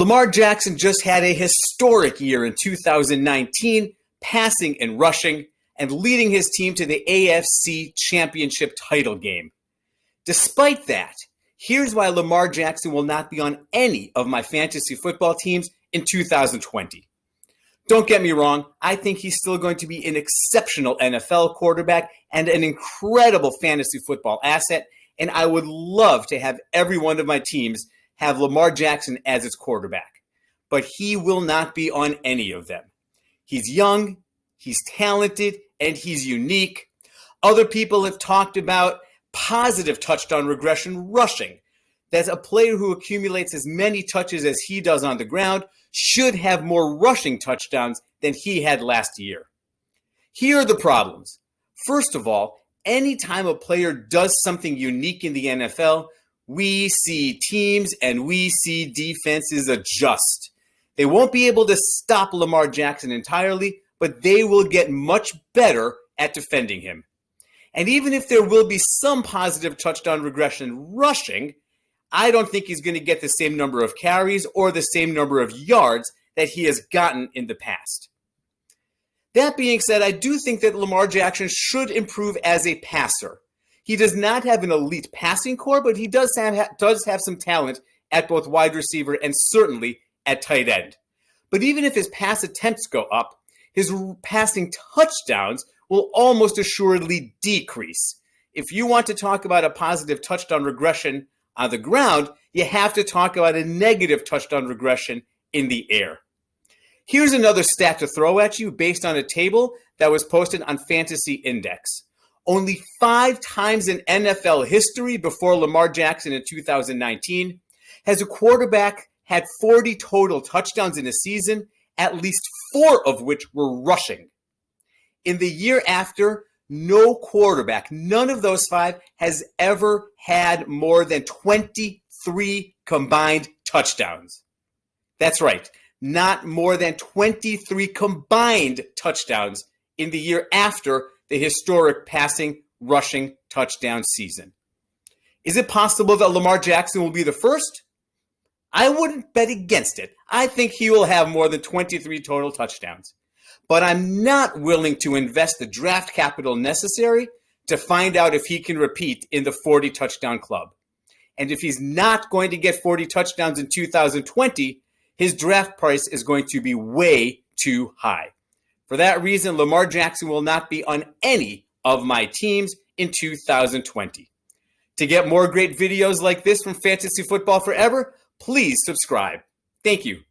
Lamar Jackson just had a historic year in 2019, passing and rushing, and leading his team to the AFC Championship title game. Despite that, here's why Lamar Jackson will not be on any of my fantasy football teams in 2020. Don't get me wrong, I think he's still going to be an exceptional NFL quarterback and an incredible fantasy football asset, and I would love to have every one of my teams have Lamar Jackson as its quarterback. But he will not be on any of them. He's young, he's talented, and he's unique. Other people have talked about positive touchdown regression rushing. That a player who accumulates as many touches as he does on the ground should have more rushing touchdowns than he had last year. Here are the problems. First of all, anytime a player does something unique in the NFL, we see teams and we see defenses adjust. They won't be able to stop Lamar Jackson entirely, but they will get much better at defending him. And even if there will be some positive touchdown regression rushing, I don't think he's going to get the same number of carries or the same number of yards that he has gotten in the past. That being said, I do think that Lamar Jackson should improve as a passer. He does not have an elite passing core, but he does have some talent at both wide receiver and certainly at tight end. But even if his pass attempts go up, his passing touchdowns will almost assuredly decrease. If you want to talk about a positive touchdown regression on the ground, you have to talk about a negative touchdown regression in the air. Here's another stat to throw at you based on a table that was posted on Fantasy Index. Only 5 times in NFL history before Lamar Jackson in 2019 has a quarterback had 40 total touchdowns in a season, at least 4 of which were rushing. In the year after, no quarterback, none of those 5, has ever had more than 23 combined touchdowns. That's right, not more than 23 combined touchdowns in the year after the historic passing, rushing touchdown season. Is it possible that Lamar Jackson will be the first? I wouldn't bet against it. I think he will have more than 23 total touchdowns. But I'm not willing to invest the draft capital necessary to find out if he can repeat in the 40 touchdown club. And if he's not going to get 40 touchdowns in 2020, his draft price is going to be way too high. For that reason, Lamar Jackson will not be on any of my teams in 2020. To get more great videos like this from Fantasy Football Forever, please subscribe. Thank you.